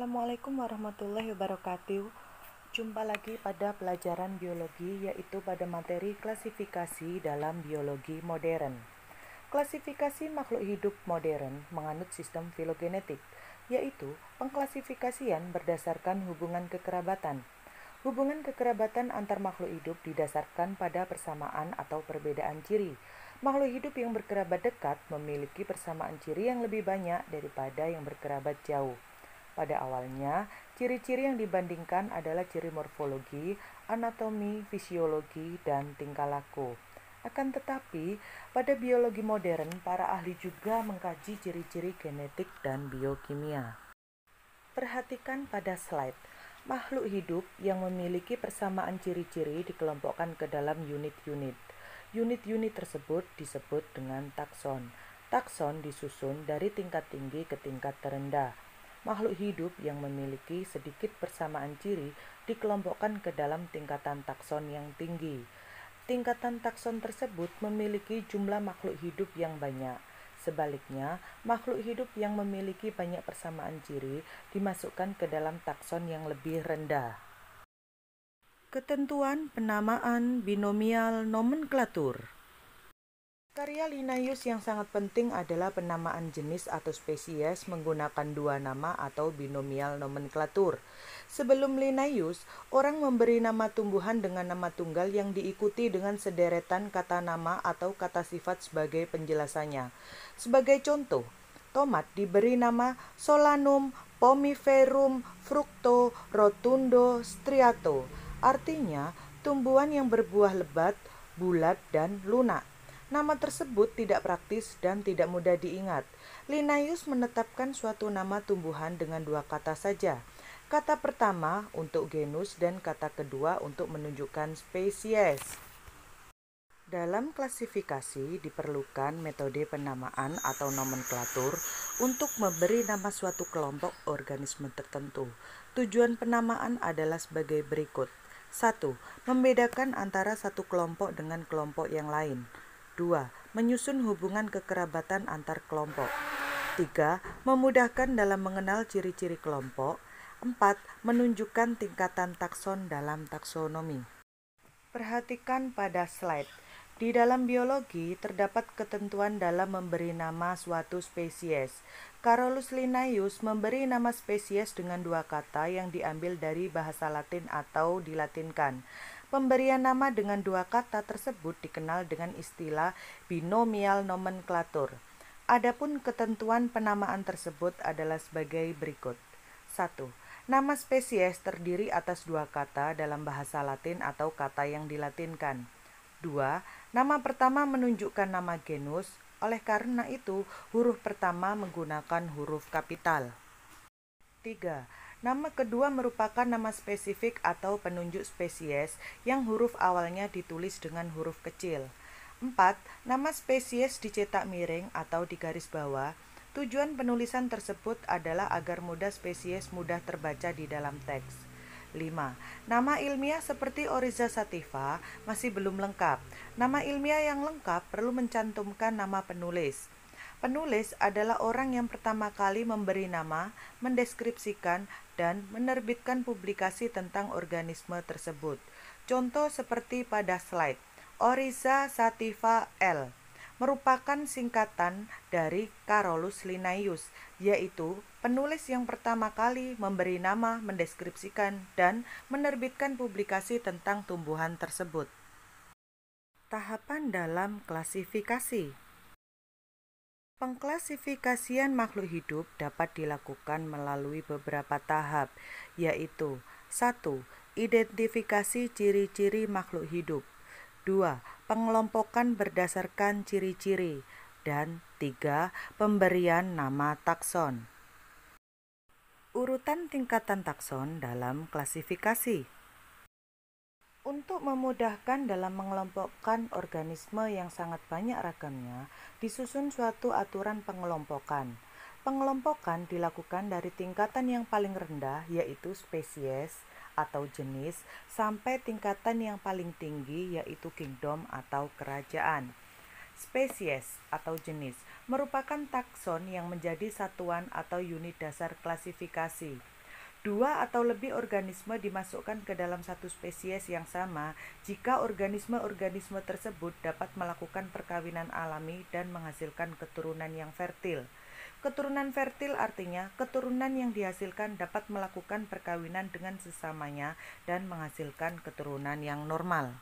Assalamualaikum warahmatullahi wabarakatuh. Jumpa lagi pada pelajaran biologi, yaitu pada materi klasifikasi dalam biologi modern. Klasifikasi makhluk hidup modern menganut sistem filogenetik, yaitu pengklasifikasian berdasarkan hubungan kekerabatan. Hubungan kekerabatan antar makhluk hidup didasarkan pada persamaan atau perbedaan ciri. Makhluk hidup yang berkerabat dekat memiliki persamaan ciri yang lebih banyak daripada yang berkerabat jauh. Pada awalnya, ciri-ciri yang dibandingkan adalah ciri morfologi, anatomi, fisiologi, dan tingkah laku. Akan tetapi, pada biologi modern, para ahli juga mengkaji ciri-ciri genetik dan biokimia. Perhatikan pada slide. Makhluk hidup yang memiliki persamaan ciri-ciri dikelompokkan ke dalam unit-unit. Unit-unit tersebut disebut dengan takson. Takson disusun dari tingkat tinggi ke tingkat terendah. Makhluk hidup yang memiliki sedikit persamaan ciri dikelompokkan ke dalam tingkatan takson yang tinggi. Tingkatan takson tersebut memiliki jumlah makhluk hidup yang banyak. Sebaliknya, makhluk hidup yang memiliki banyak persamaan ciri dimasukkan ke dalam takson yang lebih rendah. Ketentuan penamaan binomial nomenklatur. Karya Linnaeus yang sangat penting adalah penamaan jenis atau spesies menggunakan dua nama atau binomial nomenklatur. Sebelum Linnaeus, orang memberi nama tumbuhan dengan nama tunggal yang diikuti dengan sederetan kata nama atau kata sifat sebagai penjelasannya. Sebagai contoh, tomat diberi nama Solanum pomiferum fructo rotundo striato, artinya tumbuhan yang berbuah lebat, bulat, dan lunak. Nama tersebut tidak praktis dan tidak mudah diingat. Linnaeus menetapkan suatu nama tumbuhan dengan dua kata saja. Kata pertama untuk genus dan kata kedua untuk menunjukkan spesies. Dalam klasifikasi diperlukan metode penamaan atau nomenklatur untuk memberi nama suatu kelompok organisme tertentu. Tujuan penamaan adalah sebagai berikut. 1. Membedakan antara satu kelompok dengan kelompok yang lain. 2. Menyusun hubungan kekerabatan antar kelompok. 3. Memudahkan dalam mengenal ciri-ciri kelompok. 4. Menunjukkan tingkatan takson dalam taksonomi. Perhatikan pada slide. Di dalam biologi terdapat ketentuan dalam memberi nama suatu spesies. Carolus Linnaeus memberi nama spesies dengan dua kata yang diambil dari bahasa Latin atau dilatinkan. Pemberian nama dengan dua kata tersebut dikenal dengan istilah binomial nomenklatur. Adapun ketentuan penamaan tersebut adalah sebagai berikut. 1. Nama spesies terdiri atas dua kata dalam bahasa Latin atau kata yang dilatinkan. 2. Nama pertama menunjukkan nama genus, oleh karena itu huruf pertama menggunakan huruf kapital. 3. Nama kedua merupakan nama spesifik atau penunjuk spesies yang huruf awalnya ditulis dengan huruf kecil. 4. Nama spesies dicetak miring atau di garis bawah. Tujuan penulisan tersebut adalah agar spesies mudah terbaca di dalam teks. 5. Nama ilmiah seperti Oryza sativa masih belum lengkap. Nama ilmiah yang lengkap perlu mencantumkan nama penulis. Penulis adalah orang yang pertama kali memberi nama, mendeskripsikan, dan menerbitkan publikasi tentang organisme tersebut. Contoh seperti pada slide, Oryza sativa L. merupakan singkatan dari Carolus Linnaeus, yaitu penulis yang pertama kali memberi nama, mendeskripsikan, dan menerbitkan publikasi tentang tumbuhan tersebut. Tahapan dalam klasifikasi. Pengklasifikasian makhluk hidup dapat dilakukan melalui beberapa tahap, yaitu 1. Identifikasi ciri-ciri makhluk hidup. 2. Pengelompokan berdasarkan ciri-ciri. Dan 3. Pemberian nama takson. Urutan tingkatan takson dalam klasifikasi. Untuk memudahkan dalam mengelompokkan organisme yang sangat banyak ragamnya, disusun suatu aturan pengelompokan. Pengelompokan dilakukan dari tingkatan yang paling rendah, yaitu spesies atau jenis, sampai tingkatan yang paling tinggi, yaitu kingdom atau kerajaan. Spesies atau jenis merupakan takson yang menjadi satuan atau unit dasar klasifikasi. Dua atau lebih organisme dimasukkan ke dalam satu spesies yang sama jika organisme-organisme tersebut dapat melakukan perkawinan alami dan menghasilkan keturunan yang fertil. Keturunan fertil artinya keturunan yang dihasilkan dapat melakukan perkawinan dengan sesamanya dan menghasilkan keturunan yang normal.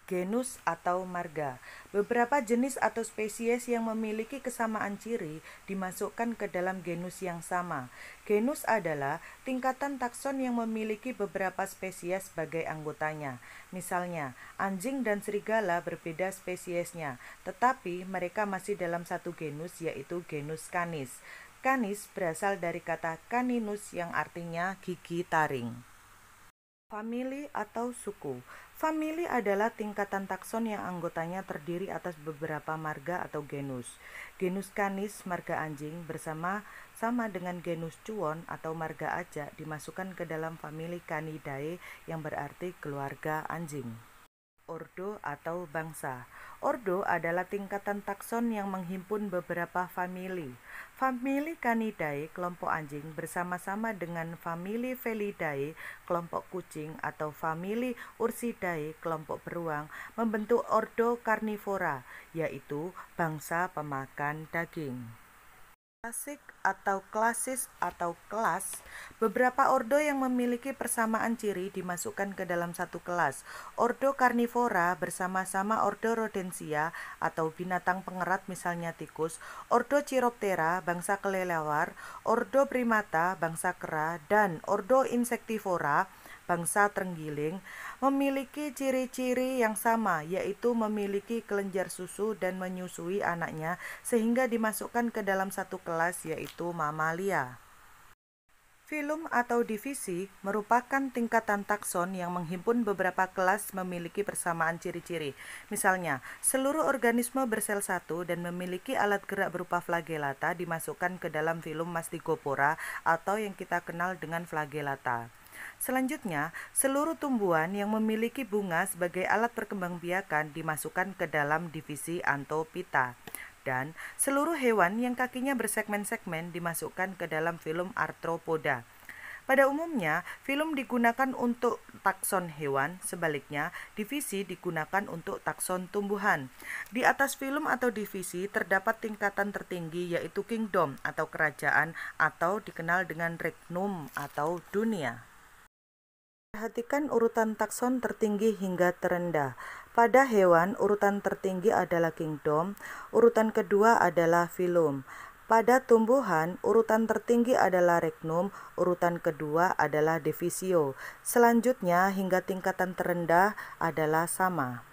Genus atau marga. Beberapa jenis atau spesies yang memiliki kesamaan ciri dimasukkan ke dalam genus yang sama. Genus adalah tingkatan takson yang memiliki beberapa spesies sebagai anggotanya. Misalnya, anjing dan serigala berbeda spesiesnya, tetapi mereka masih dalam satu genus, yaitu genus Canis. Canis berasal dari kata caninus yang artinya gigi taring. Famili atau suku. Famili adalah tingkatan takson yang anggotanya terdiri atas beberapa marga atau genus. Genus Canis, marga anjing, bersama-sama dengan genus Cuon atau marga ajak dimasukkan ke dalam famili Canidae yang berarti keluarga anjing. Ordo atau bangsa. Ordo adalah tingkatan takson yang menghimpun beberapa famili. Famili Canidae, kelompok anjing, bersama-sama dengan famili Felidae, kelompok kucing, atau famili Ursidae, kelompok beruang, membentuk ordo Carnivora, yaitu bangsa pemakan daging. Klasik atau klasis atau kelas. Beberapa ordo yang memiliki persamaan ciri dimasukkan ke dalam satu kelas. Ordo Carnivora bersama-sama ordo Rodentia atau binatang pengerat misalnya tikus, ordo Chiroptera bangsa kelelawar, ordo Primata bangsa kera, dan ordo Insectivora bangsa terenggiling memiliki ciri-ciri yang sama, yaitu memiliki kelenjar susu dan menyusui anaknya sehingga dimasukkan ke dalam satu kelas, yaitu mamalia. Filum atau divisi merupakan tingkatan takson yang menghimpun beberapa kelas memiliki persamaan ciri-ciri. Misalnya, seluruh organisme bersel satu dan memiliki alat gerak berupa flagellata dimasukkan ke dalam filum Mastigophora atau yang kita kenal dengan flagellata. Selanjutnya, seluruh tumbuhan yang memiliki bunga sebagai alat perkembangbiakan dimasukkan ke dalam divisi Anthophyta. Dan seluruh hewan yang kakinya bersegmen-segmen dimasukkan ke dalam filum Arthropoda. Pada umumnya, filum digunakan untuk takson hewan, sebaliknya divisi digunakan untuk takson tumbuhan. Di atas filum atau divisi terdapat tingkatan tertinggi yaitu kingdom atau kerajaan atau dikenal dengan regnum atau dunia. Perhatikan urutan takson tertinggi hingga terendah. Pada hewan, urutan tertinggi adalah kingdom, urutan kedua adalah filum. Pada tumbuhan, urutan tertinggi adalah regnum, urutan kedua adalah divisio. Selanjutnya, hingga tingkatan terendah adalah sama.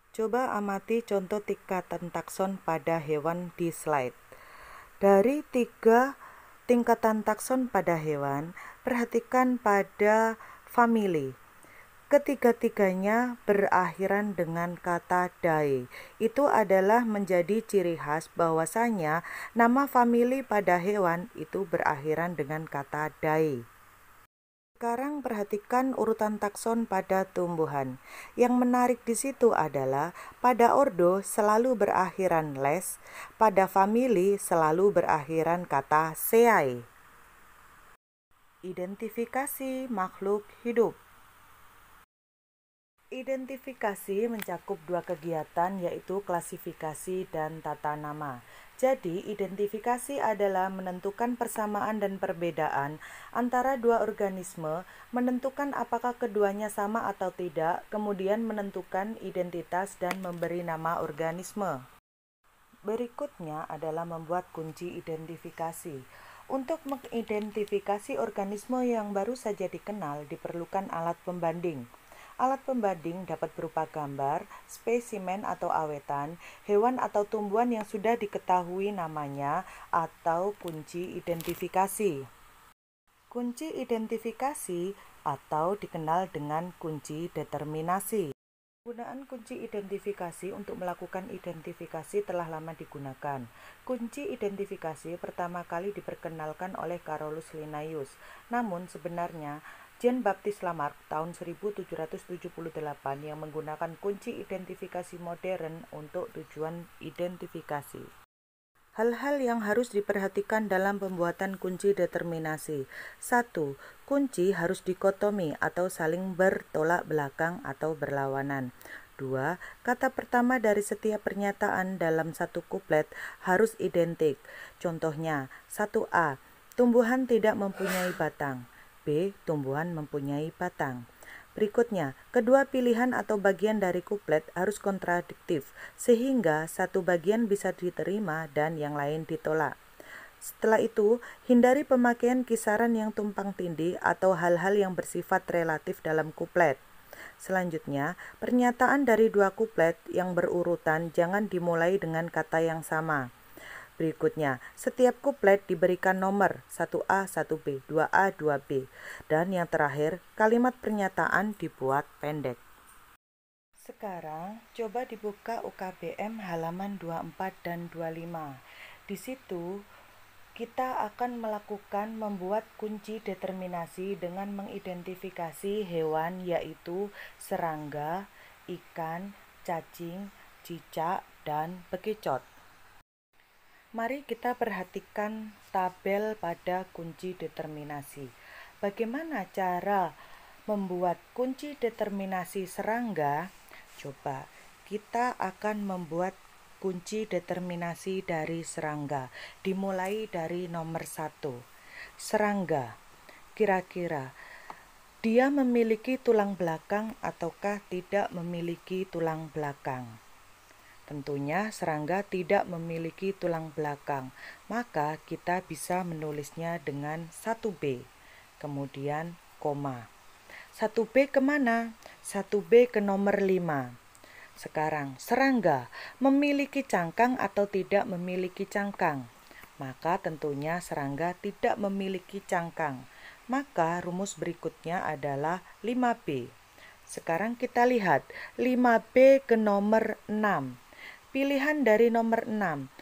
Coba amati contoh tingkatan takson pada hewan di slide. Dari 3 tingkatan takson pada hewan, perhatikan pada famili. Ketiga-tiganya berakhiran dengan kata dae. Itu adalah menjadi ciri khas bahwasanya nama famili pada hewan itu berakhiran dengan kata dae. Sekarang perhatikan urutan takson pada tumbuhan. Yang menarik di situ adalah pada ordo selalu berakhiran les, pada famili selalu berakhiran kata seae. Identifikasi makhluk hidup. Identifikasi mencakup 2 kegiatan, yaitu klasifikasi dan tata nama. Jadi, identifikasi adalah menentukan persamaan dan perbedaan antara 2 organisme, menentukan apakah keduanya sama atau tidak, kemudian menentukan identitas dan memberi nama organisme. Berikutnya adalah membuat kunci identifikasi. Untuk mengidentifikasi organisme yang baru saja dikenal, diperlukan alat pembanding. Alat pembanding dapat berupa gambar, spesimen atau awetan, hewan atau tumbuhan yang sudah diketahui namanya, atau kunci identifikasi. Kunci identifikasi atau dikenal dengan kunci determinasi. Penggunaan kunci identifikasi untuk melakukan identifikasi telah lama digunakan. Kunci identifikasi pertama kali diperkenalkan oleh Carolus Linnaeus. Namun sebenarnya Jean-Baptiste Lamarck tahun 1778 yang menggunakan kunci identifikasi modern untuk tujuan identifikasi. Hal-hal yang harus diperhatikan dalam pembuatan kunci determinasi. 1. Kunci harus dikotomi atau saling bertolak belakang atau berlawanan. 2. Kata pertama dari setiap pernyataan dalam satu kuplet harus identik. Contohnya, 1A. Tumbuhan tidak mempunyai batang. B. Tumbuhan mempunyai batang. Berikutnya, kedua pilihan atau bagian dari kuplet harus kontradiktif, sehingga satu bagian bisa diterima dan yang lain ditolak. Setelah itu, hindari pemakaian kisaran yang tumpang tindih atau hal-hal yang bersifat relatif dalam kuplet. Selanjutnya, pernyataan dari dua kuplet yang berurutan jangan dimulai dengan kata yang sama. Berikutnya, setiap kuplet diberikan nomor 1A, 1B, 2A, 2B. Dan yang terakhir, kalimat pernyataan dibuat pendek. Sekarang, coba dibuka UKBM halaman 24 dan 25. Di situ, kita akan melakukan membuat kunci determinasi dengan mengidentifikasi hewan yaitu serangga, ikan, cacing, cicak, dan bekicot. Mari kita perhatikan tabel pada kunci determinasi. Bagaimana cara membuat kunci determinasi serangga? Coba, kita akan membuat kunci determinasi dari serangga. Dimulai dari nomor 1. Serangga. Kira-kira dia memiliki tulang belakang ataukah tidak memiliki tulang belakang? Tentunya serangga tidak memiliki tulang belakang, maka kita bisa menulisnya dengan 1B, kemudian koma. 1B kemana? 1B ke nomor 5. Sekarang, serangga memiliki cangkang atau tidak memiliki cangkang? Maka tentunya serangga tidak memiliki cangkang. Maka rumus berikutnya adalah 5B. Sekarang kita lihat 5B ke nomor 6. Pilihan dari nomor 6.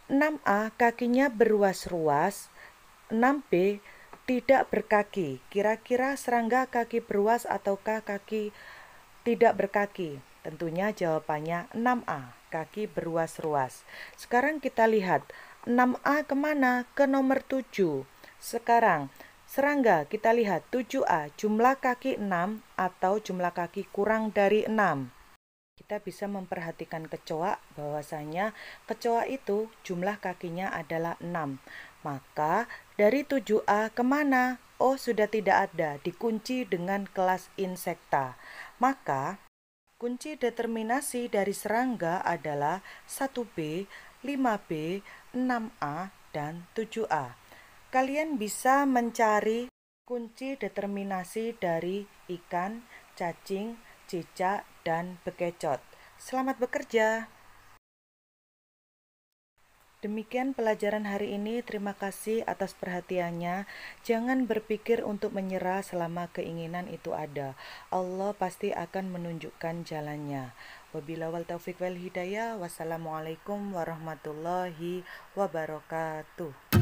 6A kakinya beruas-ruas, 6B tidak berkaki. Kira-kira serangga kaki beruas ataukah kaki tidak berkaki? Tentunya jawabannya 6A, kaki beruas-ruas. Sekarang kita lihat 6A kemana? Ke nomor 7. Sekarang serangga kita lihat 7A, jumlah kaki 6 atau jumlah kaki kurang dari 6. Kita bisa memperhatikan kecoa, bahwasanya kecoa itu jumlah kakinya adalah 6. Maka dari 7A kemana? Oh, sudah tidak ada, dikunci dengan kelas insekta. Maka kunci determinasi dari serangga adalah 1B, 5B, 6A, dan 7A. Kalian bisa mencari kunci determinasi dari ikan, cacing, cicak, dan bekicot. Selamat bekerja. Demikian pelajaran hari ini. Terima kasih atas perhatiannya. Jangan berpikir untuk menyerah selama keinginan itu ada. Allah pasti akan menunjukkan jalannya. Wabillahi wal taufiq wal hidayah. Wassalamualaikum warahmatullahi wabarakatuh.